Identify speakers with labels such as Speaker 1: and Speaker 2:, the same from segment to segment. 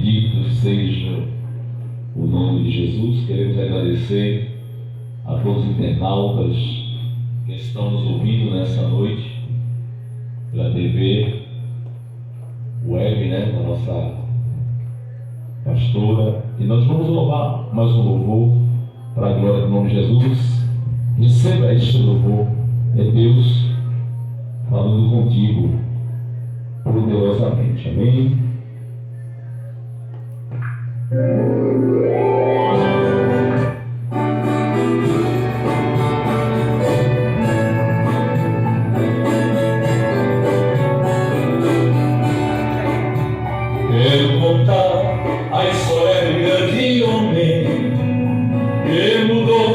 Speaker 1: Bendito seja o nome de Jesus. Queremos agradecer a todos os internautas que estão nos ouvindo nessa noite pela TV web, da nossa pastora. E nós vamos louvar mais um louvor para a glória do nome de Jesus. Receba este louvor, é Deus falando contigo poderosamente. Amém?
Speaker 2: Quero contar a história de um grande homem que mudou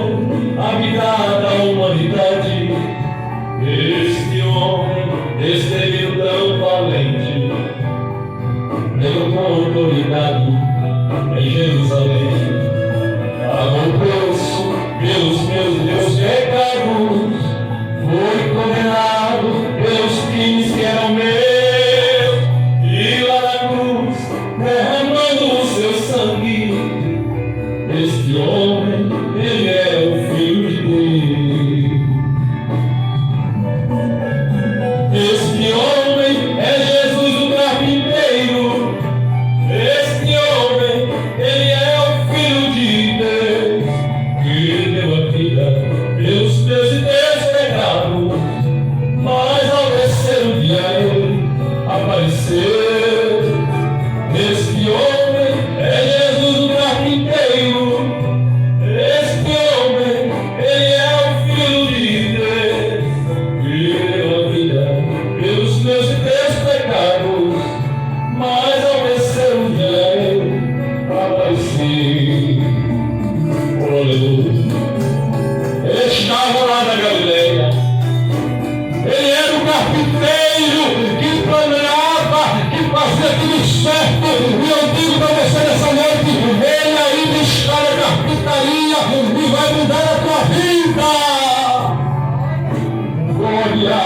Speaker 2: a vida da humanidade. Este homem esteve tão valente, pelo com autoridade em Jerusalém. Pagou o preço pelos meus pecados, foi condenado pelos crimes que eram meus. Derramando o seu sangue, este homem, ele é o Filho de Deus. Este homem é Jesus o carpinteiro. Este homem, ele é o Filho de Deus, que deu a vida pelos meus e teus pecados. Mas ao terceiro dia ele apareceu. Este homem é Jesus o carpinteiro. Este homem, ele é o Filho de Deus, que deu a vida pelos meus e teus pecados. Mas ao terceiro dia ele apareceu. Aleluia. Ele estava lá na Galileia. Ele era o carpinteiro que planeava, que fazia tudo certo. E eu digo para você nessa noite, ele ainda está na carpintaria e vai mudar a tua vida. Glória.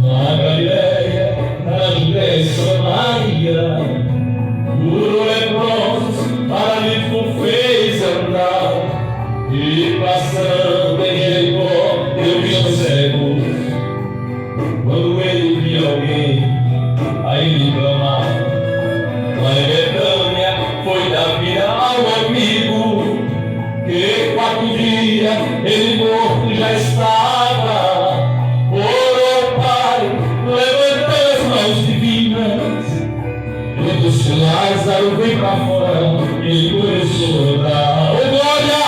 Speaker 2: Na Galileia, na Judéia e Samaria, curou leprosos, paralítico fez andar. E passando em Jericó, eu vi os cegos. Quando ele via alguém, aí ele clamava. Lá em Betânia foi dar vida ao amigo, que 4 dias ele morto já estava. Orou, Pai, levantando as mãos divinas, e disse: Lázaro, vem pra fora. Ele começou a andar. Oh, glória!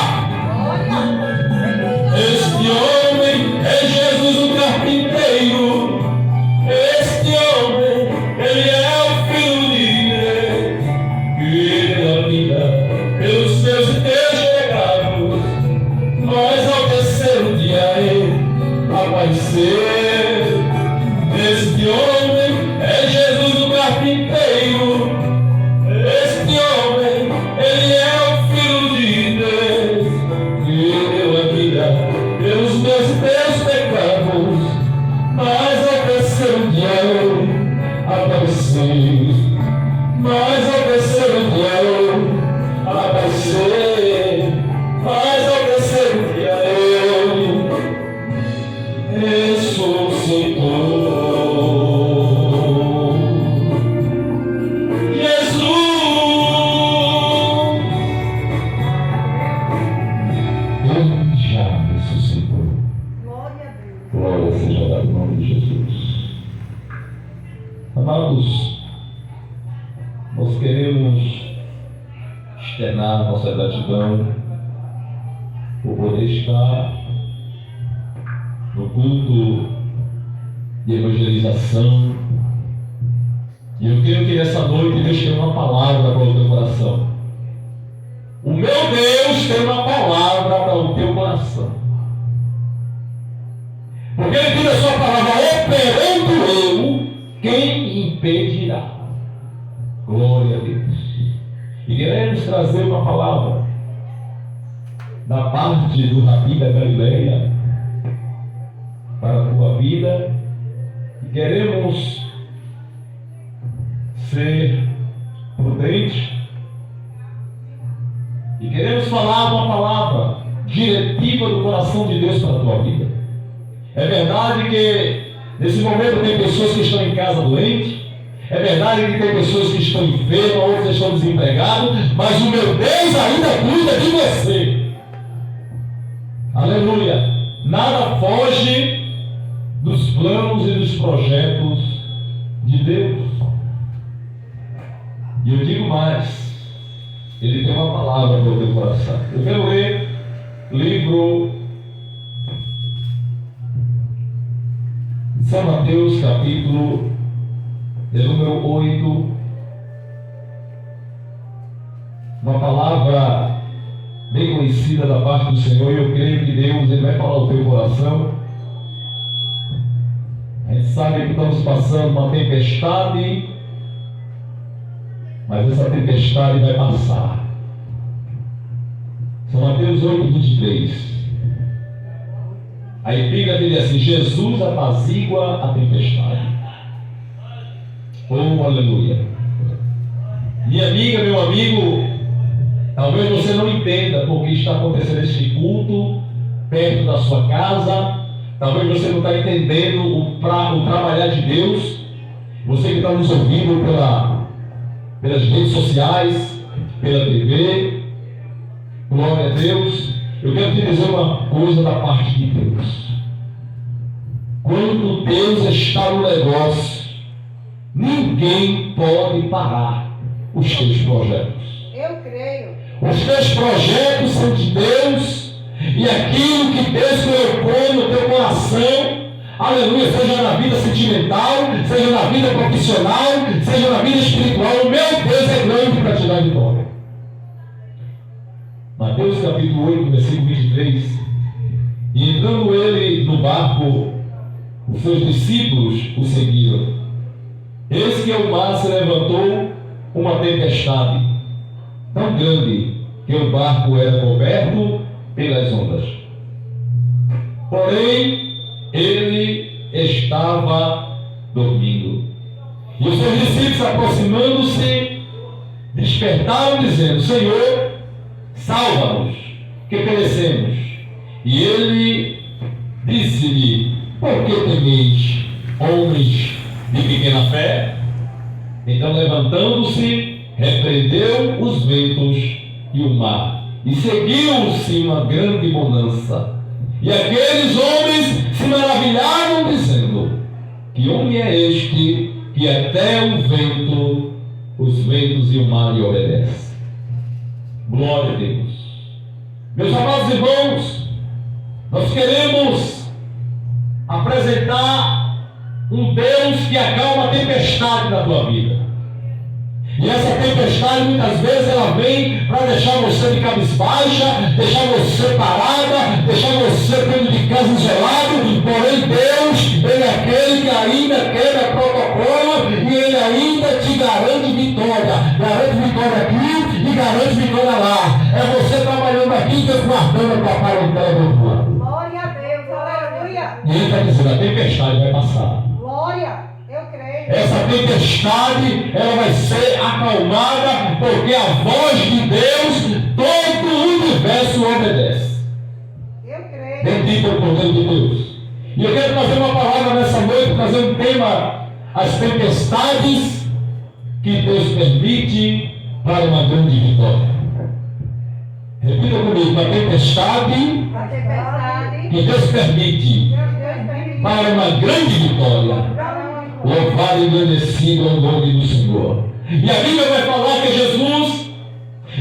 Speaker 2: Este homem é Jesus o carpinteiro. Este homem, ele é o Filho de Deus, que deu a vida pelos meus e teus pecados. Mas ao terceiro dia ele apareceu. Este homem é Jesus o carpinteiro. Este homem, ele é o Filho de Deus, que deu a vida pelos meus e teus pecados. Mas ao terceiro dia ele apareceu. Mas ao terceiro dia ele apareceu. Mas ao terceiro dia ele ressuscitou.
Speaker 1: Amados, nós queremos externar nossa gratidão por poder estar no culto de evangelização. E eu creio que nessa noite Deus tem uma palavra para o teu coração. O meu Deus tem uma palavra para o teu coração. Porque Ele diz a sua palavra: operando eu, quem impedirá? Glória a Deus. E queremos trazer uma palavra da parte do Rabi da Galileia para a tua vida. E queremos ser prudente. E queremos falar uma palavra diretiva do coração de Deus para a tua vida. É verdade que nesse momento tem pessoas que estão em casa doentes. É verdade que tem pessoas que estão enfermas, outros estão desempregados, mas o meu Deus ainda cuida de você. Aleluia. Nada foge dos planos e dos projetos de Deus. E eu digo mais, Ele tem uma palavra para o teu coração. Eu quero ler o livro de São Mateus, capítulo número 8. Uma palavra bem conhecida da parte do Senhor, e eu creio que Deus Ele vai falar ao teu coração. A gente sabe que estamos passando uma tempestade, mas essa tempestade vai passar. São Mateus 8:23. A Bíblia diz assim: Jesus apazigua a tempestade. Oh, aleluia. Minha amiga, meu amigo, talvez você não entenda porque está acontecendo este culto perto da sua casa. Talvez você não está entendendo o trabalhar de Deus. Você que está nos ouvindo pelas redes sociais, pela TV, glória a Deus. Eu quero te dizer uma coisa da parte de Deus. Quando Deus está no negócio, ninguém pode parar os teus projetos.
Speaker 3: Eu creio.
Speaker 1: Os teus projetos são de Deus, e aquilo que Deus colocou no teu coração, aleluia, seja na vida sentimental, seja na vida profissional, seja na vida espiritual, o meu Deus é grande para te dar vitória. Mateus capítulo 8, versículo 23. E entrando ele no barco, os seus discípulos o seguiram. Eis que ao mar se levantou uma tempestade tão grande que o barco era coberto pelas ondas. Porém, ele estava dormindo. E os seus discípulos, aproximando-se, despertaram, dizendo: Senhor, salva-nos, que perecemos. E ele disse-lhe: por que temeis, homens de pequena fé? Então, levantando-se, repreendeu os ventos e o mar, e seguiu-se uma grande bonança. E aqueles homens se maravilharam, dizendo: que homem é este que até o vento, os ventos e o mar lhe obedecem? Glória a Deus. Meus amados irmãos, nós queremos apresentar um Deus que acalma a tempestade da tua vida. E essa tempestade muitas vezes ela vem para deixar você de cabeça baixa, deixar você parada, deixar você dentro de casa isolado. Porém Deus, Ele é aquele que ainda quebra protocolo, e Ele ainda te garante vitória. Garante vitória aqui e garante vitória lá. É você trabalhando aqui e Deus guardando a tua parentela do outro lado.
Speaker 3: Glória a Deus, aleluia.
Speaker 1: E Ele está dizendo: a tempestade vai passar.
Speaker 3: Glória, eu creio.
Speaker 1: Essa tempestade, ela vai ser acalmada, porque a voz de Deus, todo o universo obedece.
Speaker 3: Eu creio.
Speaker 1: Bendito é o poder de Deus. E eu quero trazer uma palavra nessa noite, trazer um tema: as tempestades que Deus permite para uma grande vitória. Repita comigo: uma tempestade
Speaker 3: A tempestade.
Speaker 1: que Deus permite para uma grande vitória. Louvado e engrandecido é o nome do Senhor. E a Bíblia vai falar que Jesus,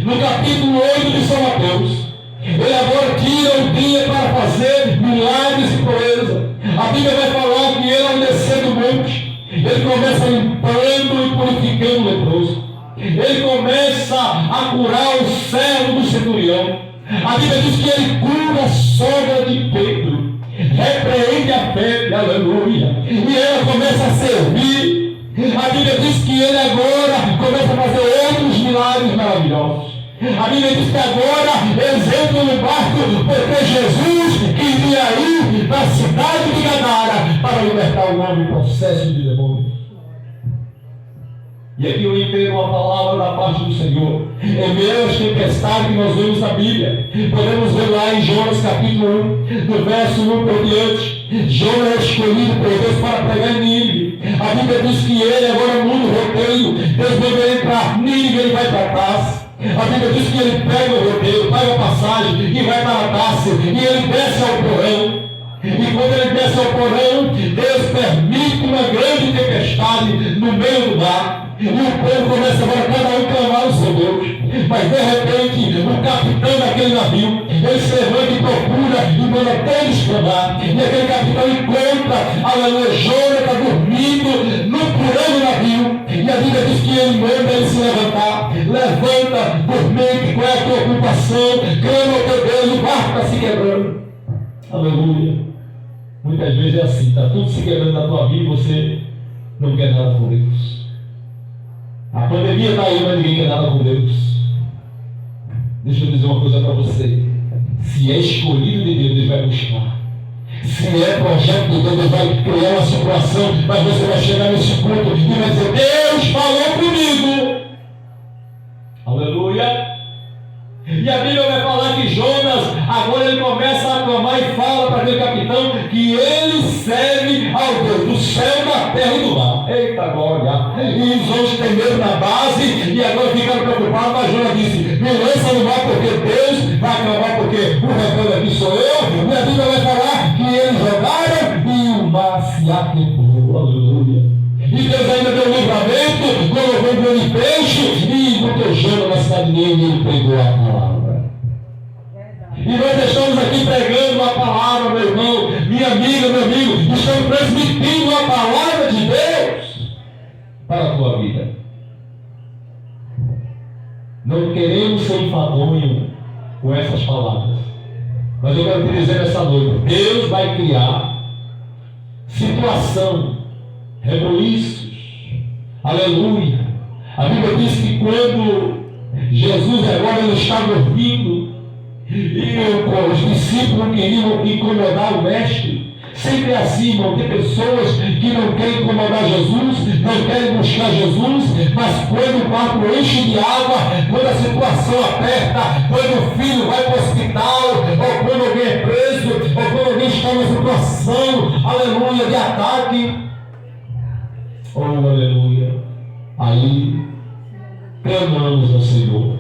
Speaker 1: no capítulo 8 de São Mateus, ele agora tira o dia para fazer milagres e proezas. A Bíblia vai falar que ele, ao descer do monte, ele começa limpando e purificando o leproso. Ele começa a curar o servo do centurião. A Bíblia diz que ele cura a sogra de Pedro, repreende a febre, aleluia, e ela começa a servir. A Bíblia diz que ele agora começa a fazer outros milagres maravilhosos. A Bíblia diz que agora eles entram no barco porque Jesus queria ir na cidade de Gadara para libertar o homem em processo de demônios. E aqui eu entendo uma palavra da parte do Senhor. Em meio às tempestades que nós vemos na Bíblia, podemos ver lá em Jonas capítulo 1, do verso 1 por diante. Jonas é escolhido por Deus para pregar em Nínive. A Bíblia diz que ele agora muda o roteiro. Deus mandou ele para Nínive, ele vai para Tarso. A Bíblia diz que ele pega o roteiro, paga a passagem e vai para Tarso. E ele desce ao porão. E quando ele desce ao porão, Deus permite uma grande tempestade no meio do mar. E o povo começa agora cada um clamar o seu Deus. Mas de repente, o capitão daquele navio, ele se levanta e procura e manda todos clamar. E aquele capitão encontra, aleluia, Jonas está dormindo no porão do navio. E a Bíblia diz que ele manda ele se levantar. Levanta, dormente, qual é a tua ocupação? Clama ao teu Deus, o barco está se quebrando. Aleluia. Muitas vezes é assim, está tudo se quebrando na tua vida e você não quer nada com Deus. A pandemia está aí, mas ninguém quer nada com Deus. Deixa eu dizer uma coisa para você. Se é escolhido de Deus, Deus vai buscar. Se é projeto de Deus, Deus vai criar uma situação, mas você vai chegar nesse ponto e vai dizer, Deus falou comigo. Aleluia. E a Bíblia vai falar que Jonas, agora ele começa a clamar e fala para aquele capitão que ele serve ao Deus do céu, da terra e do mar. Eita glória! E os outros têm medo na base e agora ficaram preocupados, mas Jonas disse, me lança no mar porque Deus vai aclamar, porque o rebelde aqui sou eu. E a Bíblia vai falar que eles jogaram e o mar se aqueceu. Aleluia! E Deus ainda deu livramento, colocou um grande peixe e botou Jonas na cidade dele e ele pregou a palavra. E nós estamos aqui pregando a palavra, meu irmão, minha amiga, meu amigo, estamos transmitindo a palavra de Deus para a tua vida. Não queremos ser enfadonhos com essas palavras, mas eu quero te dizer nessa noite, Deus vai criar situação, rebuliços, aleluia. A Bíblia diz que quando Jesus agora ele está dormindo e os discípulos queriam incomodar o mestre, sempre é assim, irmão, tem pessoas que não querem incomodar Jesus, não querem buscar Jesus, mas quando o quarto enche de água, quando a situação aperta, quando o filho vai para o hospital, ou quando alguém é preso, ou quando alguém está numa situação, aleluia, de ataque, oh, aleluia. Aí, clamamos ao Senhor.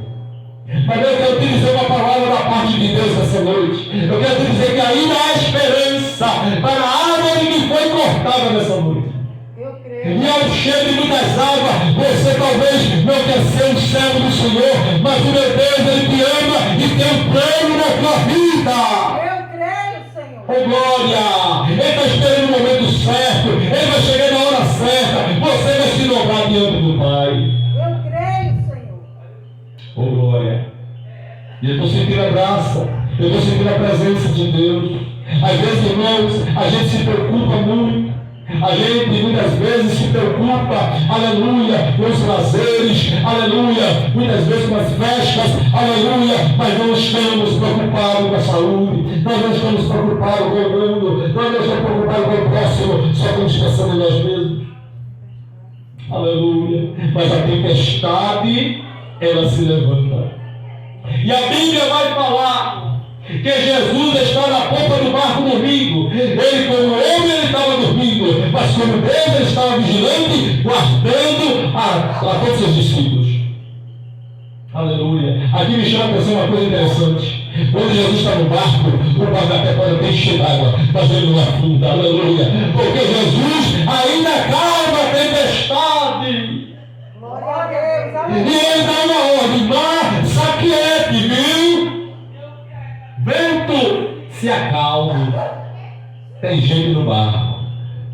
Speaker 1: Mas eu quero te dizer uma palavra da parte de Deus nessa noite. Eu quero te dizer que ainda há esperança para a árvore que foi cortada nessa noite.
Speaker 3: Eu creio.
Speaker 1: E ao cheiro de muitas águas, você talvez não quer ser um servo do Senhor, mas o meu Deus, Ele te ama e tem um plano na tua vida.
Speaker 3: Eu creio, Senhor.
Speaker 1: Oh glória! Ele está esperando o momento certo, Ele vai chegar na hora certa, você vai se dobrar diante do Pai.
Speaker 3: Eu creio, Senhor.
Speaker 1: Oh glória! E eu estou sentindo a graça, eu estou sentindo a presença de Deus. Às vezes, irmãos, a gente se preocupa muito, a gente muitas vezes se preocupa, aleluia, com os prazeres, aleluia, muitas vezes com as festas, aleluia, mas não estamos preocupados com a saúde, nós não estamos preocupados com o mundo, nós não estamos preocupados com o próximo, só estamos pensando em nós mesmos. Aleluia. Mas a tempestade, ela se levanta. E a Bíblia vai falar que Jesus está na ponta do barco dormindo. Ele, como homem, ele estava dormindo, mas como Deus, ele estava vigilante, guardando a todos os discípulos. Aleluia. Aqui me chama a atenção uma coisa interessante. Quando Jesus está no barco, o barco até pode ter cheio d'água, mas ele não afunda. Aleluia. Porque Jesus ainda calma a tempestade.
Speaker 3: Glória a Deus.
Speaker 1: E
Speaker 3: Amém.
Speaker 1: ele dá uma ordem, mar, saquiete, viu? Vento, se acalme. Tem gente no barco,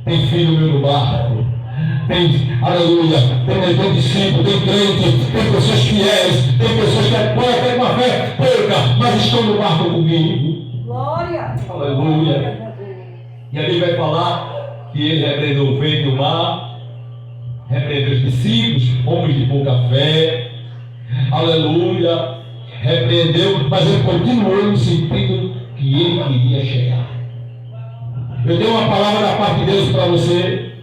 Speaker 1: tem filho meu no barco, tem, aleluia, tem discípulo, tem crente, tem pessoas fiéis, tem pessoas que até com a fé pouca, mas estão no barco comigo.
Speaker 3: Glória.
Speaker 1: Aleluia. E ali vai falar que ele repreendeu o vento e o mar, repreendeu os discípulos, homens de pouca fé, aleluia, repreendeu, mas ele continuou no sentido que ele queria chegar. Eu tenho uma palavra da parte de Deus para você.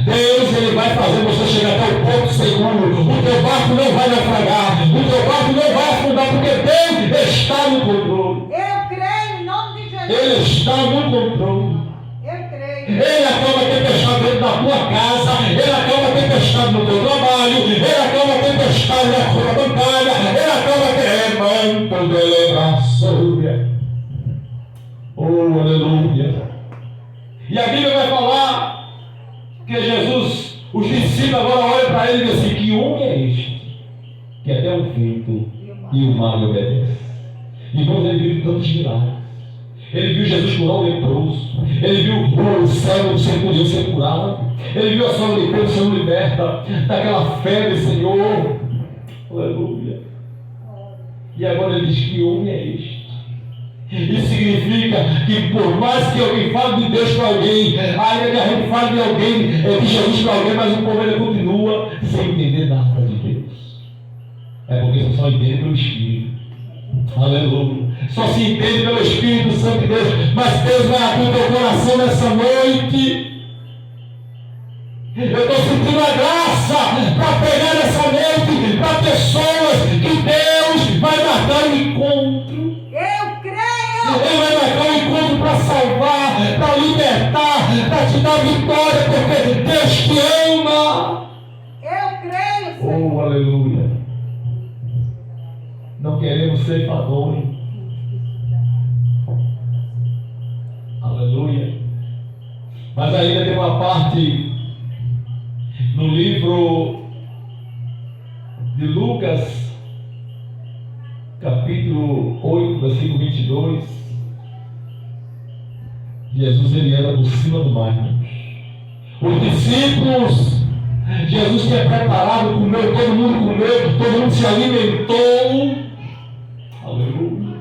Speaker 1: Deus, Ele vai fazer você chegar até o ponto seguro. O teu barco não vai naufragar. O teu barco não vai afundar, porque Deus está no controle.
Speaker 3: Eu creio em nome de Jesus.
Speaker 1: Ele está no controle.
Speaker 3: Eu creio.
Speaker 1: Ele acalma a tempestade dentro da tua casa. Ele acalma a tempestade no teu trabalho. Ele acalma a tempestade na conta bancária. Ele acalma a tempestade de elevação. Oh, aleluia. E a Bíblia vai falar que Jesus, os discípulos agora olham para ele e dizem assim: que homem é este? Que até o vento e o mar lhe obedecem. Irmãos, ele viu tantos milagres. Ele viu Jesus curar o leproso. Ele viu o cego do centurião ser curado. Ele viu a sogra de Pedro sendo liberta daquela febre, Senhor. Aleluia. E agora ele diz: que homem é este? Isso significa que por mais que alguém fale de Deus para alguém, ainda que a gente fale de alguém, de Jesus para alguém, mas o povo ainda continua sem entender nada de Deus. É porque você só entende pelo Espírito. Aleluia. Só se entende pelo Espírito Santo de Deus. Mas Deus vai abrir o teu coração nessa noite. Eu estou sentindo a graça para pegar nessa noite para pessoas que Deus vai marcar um encontro.
Speaker 3: Eu creio.
Speaker 1: Ele vai marcar um encontro para salvar, para libertar, para te dar vitória, porque Deus te ama.
Speaker 3: Eu creio, Senhor.
Speaker 1: Oh, aleluia. Não queremos ser padrões. Aleluia. Mas ainda tem uma parte no livro de Lucas, capítulo 8, versículo 22. Jesus, ele anda por cima do mar. Os discípulos, Jesus tinha preparado, comeu, todo mundo se alimentou. Aleluia.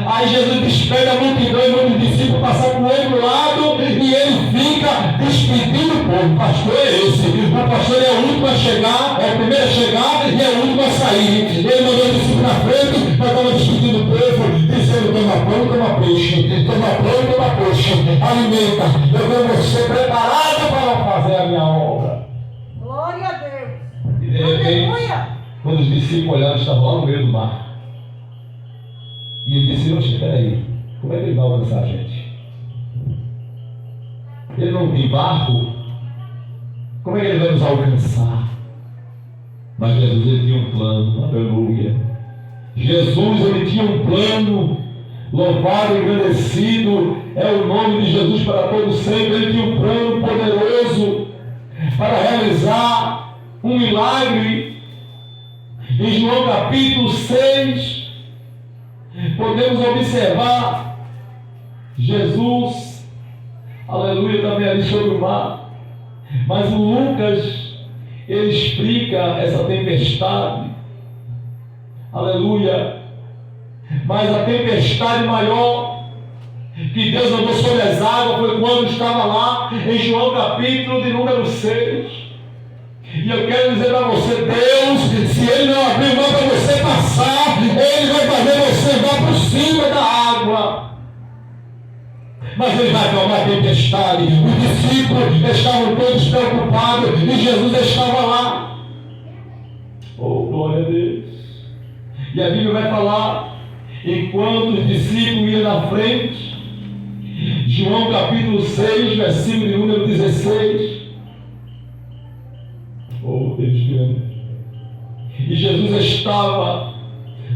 Speaker 1: Aí Jesus despede a multidão e manda os discípulos passar para o outro lado e ele fica despedindo o povo. O pastor é esse. O pastor é o último a chegar, é o primeiro a chegar e é o último a sair. Ele mandou os discípulos na frente, mas estava despedindo o povo, dizendo: toma pão, toma peixe, toma pão, toma peixe, alimenta. Eu quero você preparado para fazer a minha obra.
Speaker 3: Glória a Deus.
Speaker 1: E de repente,
Speaker 3: Aleluia.
Speaker 1: quando os discípulos olharam, estavam lá no meio do mar. E ele disse: espera aí, como é que ele vai alcançar a gente? Ele não tem barco, como é que ele vai nos alcançar? Mas Jesus, ele tinha um plano. Aleluia. Jesus, ele tinha um plano. Louvado e agradecido é o nome de Jesus para todos sempre. Ele tinha um plano poderoso para realizar um milagre. Em João capítulo 6, podemos observar Jesus, aleluia, também ali sobre o mar. Mas o Lucas, ele explica essa tempestade, aleluia. Mas a tempestade maior que Deus mandou sobre as águas foi quando estava lá em João capítulo de número 6. E eu quero dizer para você: Deus, se Ele não abrir mão para você passar, Ele vai fazer você andar por cima da água. Mas Ele vai acalmar a tempestade. Os discípulos estavam todos preocupados e Jesus estava lá. Oh, glória a Deus. E a Bíblia vai falar: enquanto os discípulos iam na frente, João capítulo 6, versículo de número 16. Oh, Deus grande. E Jesus estava,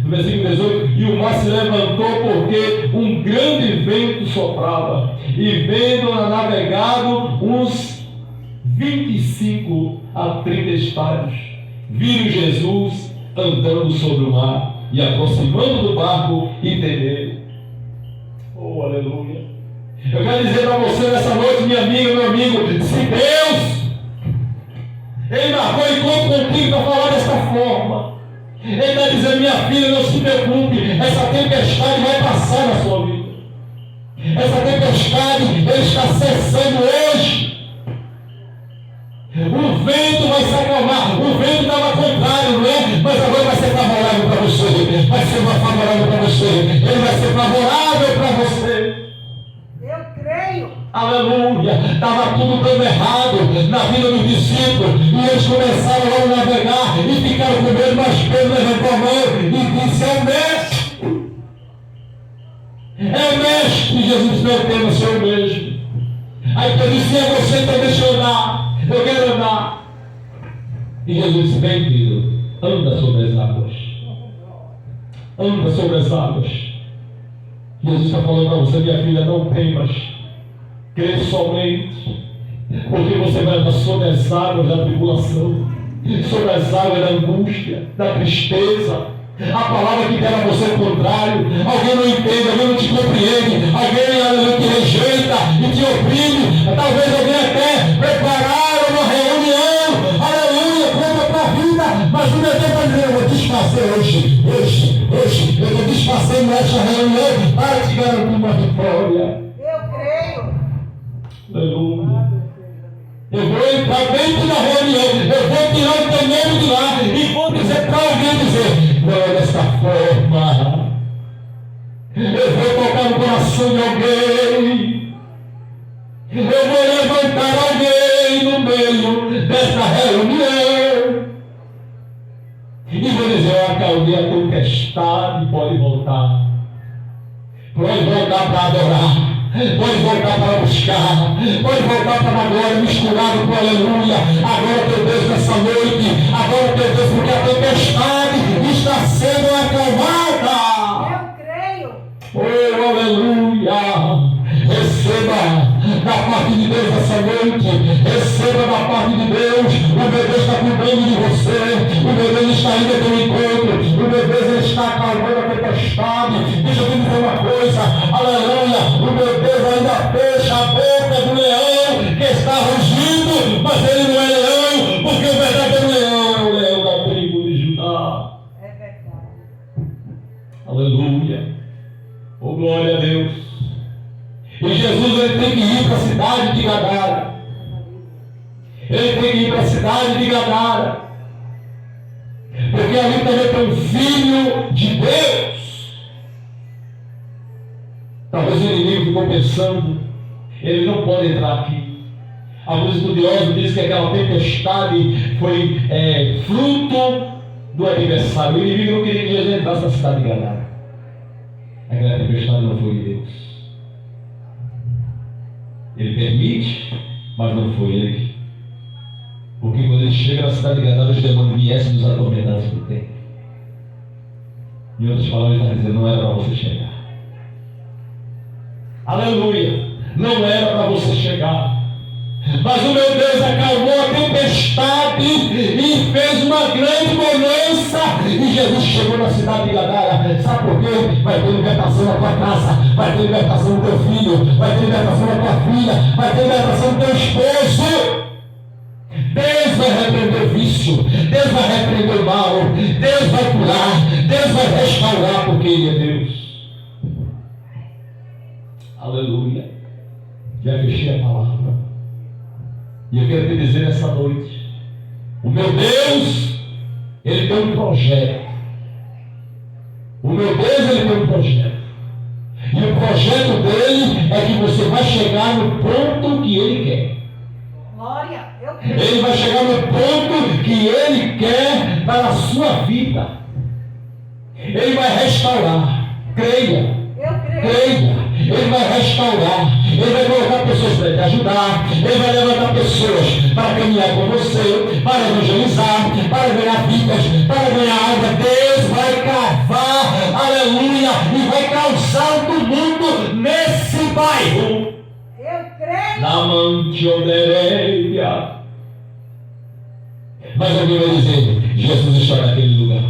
Speaker 1: no versículo 18, e o mar se levantou porque um grande vento soprava, e vendo navegado uns 25 a 30 estádios, viram Jesus andando sobre o mar e aproximando do barco e temeram. Oh, aleluia. Eu quero dizer para você nessa noite, minha amiga, meu amigo, se Deus, Ele marcou encontro contigo para falar dessa forma, Ele está dizendo: minha filha, não se preocupe, essa tempestade vai passar na sua vida. Essa tempestade, Ele está cessando hoje. O vento vai se acalmar. O vento estava contrário, não é? Mas agora vai ser favorável para você. Vai ser favorável para você. Ele vai ser favorável para você.
Speaker 3: Eu creio.
Speaker 1: Aleluia. Estava tudo dando errado. na vida dos discípulos. E eles começaram a navegar e ficaram com medo, mas Pedro levantou a mão e disse: é o mestre. É o mestre. E Jesus disse: não tema, sou eu mesmo. Aí Pedro disse: é você, então deixa eu andar. Eu quero andar. E Jesus disse: vem, filho, anda sobre as águas. Anda sobre as águas. Jesus está falando para você: minha filha, não temas. Crê somente. Porque você vai andar sobre as águas da tribulação, sobre as águas da angústia, da tristeza. A palavra que dera a você o contrário. Alguém não entende, alguém não te compreende, alguém te rejeita e te oprime. Talvez alguém até preparar uma reunião, aleluia, contra a vida, mas o meu Deus está dizendo: eu vou desfazer hoje, eu vou desfazer nesta reunião para te garantir uma vitória.
Speaker 3: Eu creio.
Speaker 1: Aleluia. Eu vou entrar dentro da reunião, eu vou tirar o teu nome de lá e vou dizer para alguém dizer: não é desta forma. Eu vou tocar no coração de alguém. Eu vou levantar alguém no meio desta reunião. E vou dizer: eu acalmei a tempestade, pode voltar. Pode voltar para adorar. Pode voltar para buscar, pode voltar para a glória, misturado com aleluia. Agora, teu Deus, nessa noite, agora, teu Deus, porque a tempestade está sendo acalmada.
Speaker 3: Eu creio.
Speaker 1: Oh, aleluia. Receba da parte de Deus essa noite, receba da parte de Deus. O meu Deus está cuidando de você, o meu Deus está indo ao teu encontro, o meu Deus ele está acalmando a tempestade. Deixa eu te dizer uma coisa, aleluia, o meu Deus ainda fecha a boca do leão que está rugindo, mas ele não é leão, porque o verdadeiro leão é o leão da tribo de Judá.
Speaker 3: É verdade.
Speaker 1: Aleluia, oh glória a Deus. E Jesus ele tem que ir para a cidade de Gadara. Ele tem que ir para a cidade de Gadara. Porque ali também tem um filho de Deus. Talvez o inimigo ficou pensando: ele não pode entrar aqui. Alguns estudiosos dizem que aquela tempestade foi fruto do aniversário. O inimigo não queria que Jesus entrasse na cidade de Gadara. Aquela tempestade não foi de Deus. Ele permite, mas não foi ele. Porque quando ele chega na cidade de Gadara, os demônios viessem nos atormentar sobre o tempo. Em outras palavras, ele está dizendo: não era para você chegar. Aleluia! Não era para você chegar. Mas o meu Deus acalmou a tempestade e fez uma grande bonança. E Jesus chegou na cidade de Gadara. Sabe por quê? Vai ter libertação na tua casa, vai ter libertação no teu filho, vai ter libertação na tua filha, vai ter libertação no teu esposo. Deus vai repreender o vício, Deus vai repreender o mal, Deus vai curar, Deus vai restaurar, porque Ele é Deus. Aleluia. Já fechei a palavra. E eu quero te dizer nessa noite: o meu Deus, Ele tem um projeto. O meu Deus, Ele tem um projeto. E o projeto dele é que você vai chegar no ponto que Ele quer.
Speaker 3: Glória, eu creio.
Speaker 1: Ele vai chegar no ponto que Ele quer para a sua vida. Ele vai restaurar. Creia.
Speaker 3: Eu creio.
Speaker 1: Creia. Ele vai restaurar. Ele vai colocar pessoas para te ajudar. Ele vai levantar pessoas para caminhar com você, para evangelizar, para ganhar vidas, para ganhar alma. Deus vai cavar, aleluia, e vai causar o mundo nesse bairro.
Speaker 3: Eu creio.
Speaker 1: Na Mantionereia. Mas alguém vai dizer: Jesus está naquele lugar.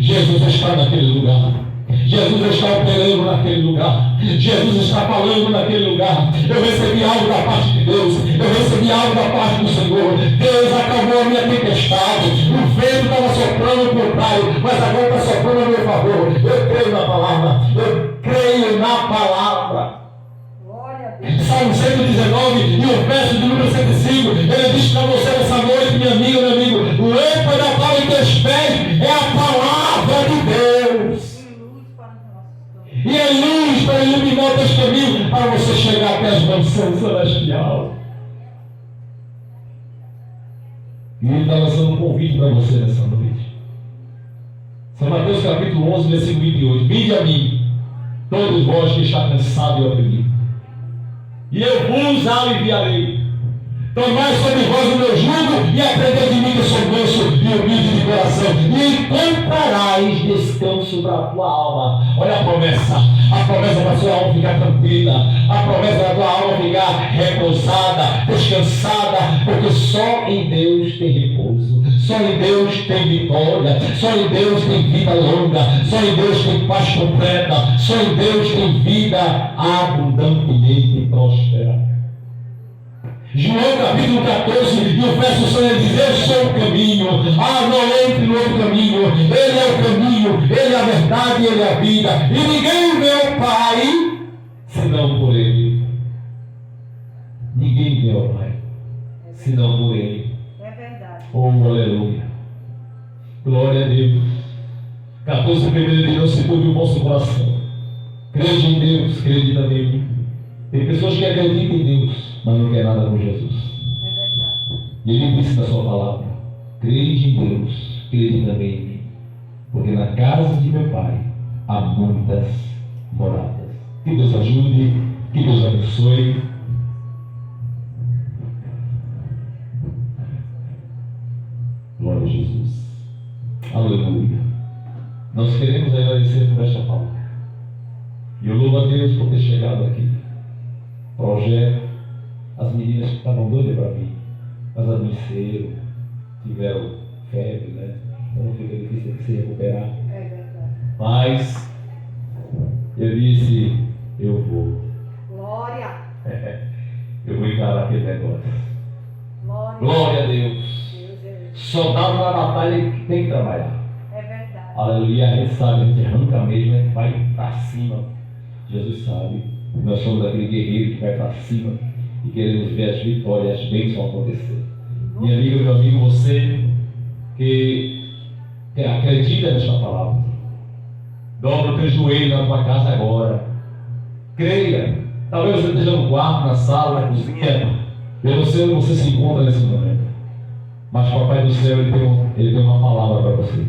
Speaker 1: Jesus está naquele lugar. Jesus está operando naquele lugar. Jesus está falando naquele lugar. Eu recebi algo da parte de Deus. Eu recebi algo da parte do Senhor. Deus acalmou a minha tempestade. O vento estava soprando o contrário, mas agora está soprando a meu favor. Eu creio na palavra. Eu creio na palavra.
Speaker 3: Glória a Deus.
Speaker 1: Salmo 119 e o verso de número 105. Ele diz para você nessa noite, minha amiga, meu amigo: lâmpada para os teus pés é a palavra de Deus. E é luz para iluminar o teu caminho, para você chegar até as mansões celestiais. E ele está lançando um convite para você nessa noite. São Mateus capítulo 11, versículo 28. Vinde a mim, todos vós que está cansado e oprimido, e eu vos aliviarei. Tomai sobre vós o meu jugo e aprendei de mim que sou manso e humilde de coração, e encontrareis descanso para a tua alma. Olha a promessa para a sua alma ficar tranquila, a promessa para a tua alma ficar repousada, descansada, porque só em Deus tem repouso, só em Deus tem vitória, só em Deus tem vida longa, só em Deus tem paz completa, só em Deus tem vida abundantemente próspera. João capítulo 14 e o verso 6 ele diz: eu sou o caminho, não entre no outro caminho, ele é o caminho, ele é a verdade, ele é a vida, e ninguém vê o Pai senão por ele. Ninguém vê o Pai senão por ele.
Speaker 3: É verdade.
Speaker 1: Oh, aleluia, glória a Deus. 14 primeiro de não se curve o vosso coração, crede em Deus, crede também em mim. Tem pessoas que acreditam em Deus, mas não quer nada com Jesus.
Speaker 3: É verdade.
Speaker 1: E ele disse na sua palavra: crede em Deus, crede também em mim, porque na casa de meu Pai há muitas moradas. Que Deus ajude, que Deus abençoe. Glória a Jesus. Aleluia. Nós queremos agradecer por esta palavra. E eu louvo a Deus por ter chegado aqui. Projeto, as meninas que estavam doidas para mim, mas adoeceram, tiveram febre, né? Então fica difícil de se recuperar.
Speaker 3: É verdade.
Speaker 1: Mas eu disse: eu vou.
Speaker 3: Glória.
Speaker 1: Eu vou encarar aquele negócio.
Speaker 3: Glória.
Speaker 1: Glória a Deus.
Speaker 3: Deus é.
Speaker 1: Soldado na batalha que tem que trabalhar.
Speaker 3: É verdade.
Speaker 1: Aleluia. A gente sabe, a gente arranca mesmo, a gente vai para cima. Jesus sabe. Nós somos aquele guerreiro que vai para cima e queremos ver as vitórias, as bênçãos acontecer. Minha amiga, meu amigo, você que acredita nesta palavra, dobra o teu joelho na tua casa agora. Creia. Talvez você esteja no quarto, na sala, na cozinha. Eu não sei onde você se encontra nesse momento. Mas o Papai do Céu, ele tem uma palavra para você.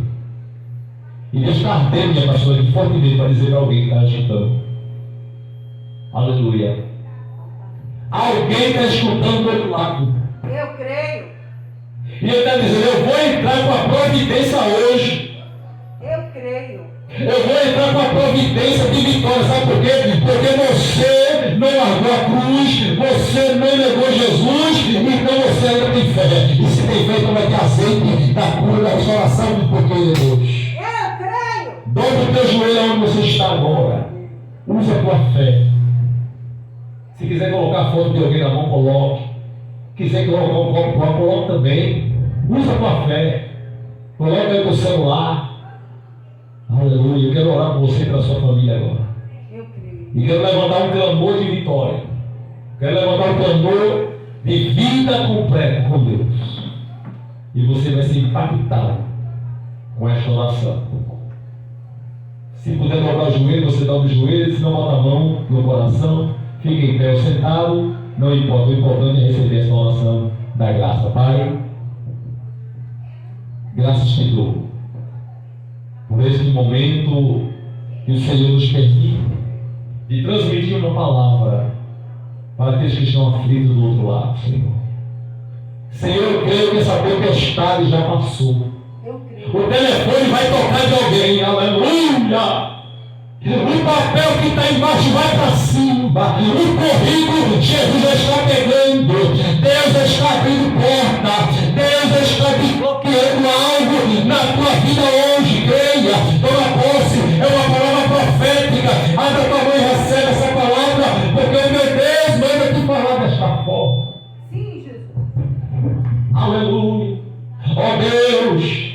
Speaker 1: E Deus está ardendo, minha pastora, fortemente para dizer para alguém que está agitando. Aleluia. Alguém está escutando do outro lado.
Speaker 3: Eu creio.
Speaker 1: E ele está dizendo: eu vou entrar com a providência hoje.
Speaker 3: Eu creio.
Speaker 1: Eu vou entrar com a providência de vitória. Sabe por quê? Porque você não largou a cruz, você não negou Jesus, então você ainda tem fé. E se tem fé, então vai ter azeite da cura, da restauração, porque ele é Deus.
Speaker 3: Eu creio.
Speaker 1: Dobra o teu joelho onde você está agora. Use a tua fé. Se quiser colocar a foto de alguém na mão, coloque. Quiser colocar um copo lá, coloque também. Usa a tua fé. Coloca aí no celular. Aleluia. Eu quero orar por você e para a sua família agora.
Speaker 3: Eu creio.
Speaker 1: E quero levantar um clamor de vitória. Quero levantar um clamor de vida completa com Deus. E você vai ser impactado com esta oração. Se puder dobrar o joelho, você dobra o joelho. Se não, bota a mão no coração. Fique em pé ou sentado, não importa, o importante é receber essa oração da graça. Pai, graças te dou por este momento que o Senhor nos permite de transmitir uma palavra para aqueles que estão aflitos do outro lado, Senhor. Senhor, eu creio que essa tempestade já passou.
Speaker 3: Eu creio.
Speaker 1: O telefone vai tocar de alguém, aleluia! O papel que está embaixo vai para cima. O currículo, Jesus já está pegando. Deus está abrindo porta. Deus está desbloqueando algo na tua vida hoje. Creia, toma posse. É uma palavra profética. Abra tua mãe e recebe essa palavra, porque o meu Deus manda te falar desta forma.
Speaker 3: Sim, Jesus.
Speaker 1: Aleluia. Ó Deus,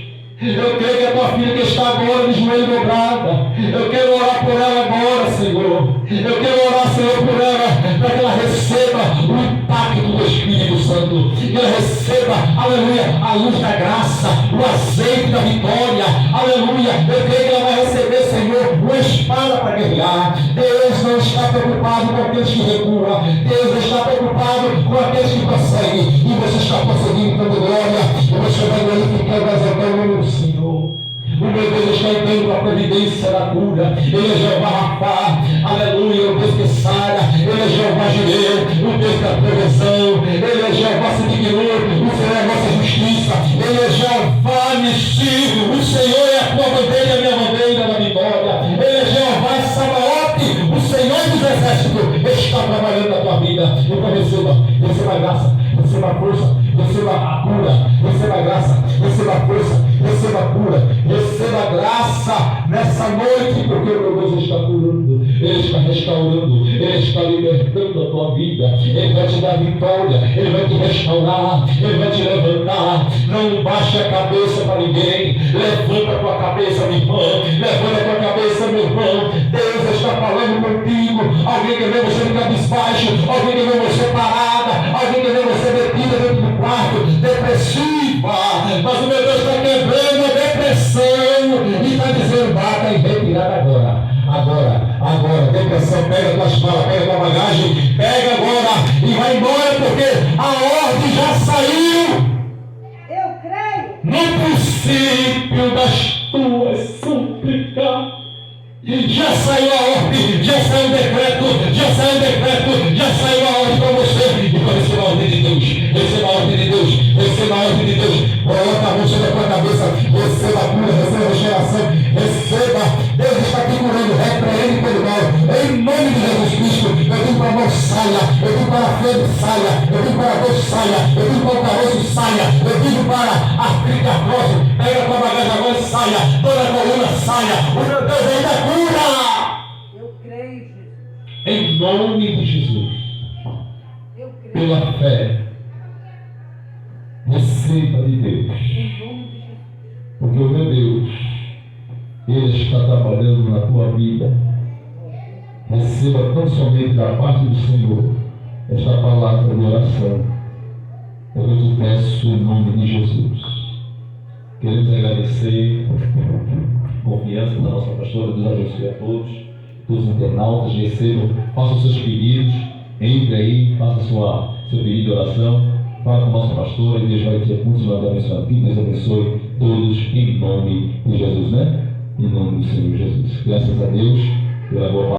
Speaker 1: eu creio que a tua filha que está agora de joelho dobrada, eu quero orar por ela agora, Senhor. Eu quero orar, Senhor, por ela, para que ela receba o impacto do Espírito Santo. Que ela receba, aleluia, a luz da graça, o azeite da vitória. Aleluia. Eu creio que ela vai receber, Senhor, uma espada para guerrear. Deus não está preocupado com aqueles que recuam. Deus está preocupado com aqueles que prosseguem. E você está prosseguindo com glória. E você Pai, vai exaltar o nome do Senhor. O meu Deus está entrando para a providência da cura. Ele é Jeová Rapá, aleluia, o Deus que sara. Ele é Jeová Jireu, o Deus da provisão. Ele é Jeová se dignou, o Senhor é a nossa justiça. Ele é Jeová Nissi, o Senhor é a tua bandeira e a minha bandeira da vitória. Ele é Jeová Sabaote, o Senhor dos exércitos está trabalhando na tua vida. Então receba a graça, receba a força, receba a cura, receba a graça, receba a força, receba a cura, receba a graça nessa noite, porque o meu Deus está curando, Ele está restaurando, Ele está libertando a tua vida, Ele vai te dar vitória, Ele vai te restaurar, Ele vai te levantar. Não baixe a cabeça para ninguém, levanta a tua cabeça, minha irmã, levanta a tua cabeça, meu irmão. Deus está falando contigo. Alguém que vê você no cabisbaixo, alguém que vê você parada, alguém que vê você metida dentro do quarto, depressiva, mas o meu Deus está quebrando a depressão e está dizendo: bata e retirada agora, depressão, pega tuas malas, pega tua bagagem, pega agora e vai embora, porque a ordem já saiu.
Speaker 3: Eu creio.
Speaker 1: No princípio das tuas súplicas já saiu a ordem, já saiu o decreto, já saiu a ordem para você. Então receba a ordem de Deus, receba a ordem de Deus, receba a ordem de Deus. Coloca a mão sobre a tua cabeça, receba a cura, receba a restauração, receba. Deus está te curando, repreende pelo mal. Em nome de Jesus Cristo, eu digo para a mão saia, eu digo para a frente saia, eu digo para a dor saia, eu digo para o caroço saia, eu digo para a artrose, pega a tua bagagem agora e saia, toda a coluna saia. O meu Deus ainda cura.
Speaker 3: Eu creio, Jesus.
Speaker 1: Em nome de Jesus,
Speaker 3: Eu creio.
Speaker 1: pela fé, receba de Deus,
Speaker 3: Em nome de Jesus.
Speaker 1: porque o meu Deus, Ele está trabalhando na tua vida. Receba tão somente da parte do Senhor esta palavra de oração. Eu te peço em nome de Jesus. Queremos agradecer a confiança da nossa pastora. Deus abençoe a todos os internautas. Recebam, façam seus pedidos, entre aí, faça seu pedido de oração, fala com a nossa pastora e Deus vai ter muitos mais abençoados. Que Deus abençoe todos em nome de Jesus, né? Em nome do Senhor Jesus. Graças a Deus pela boa palavra.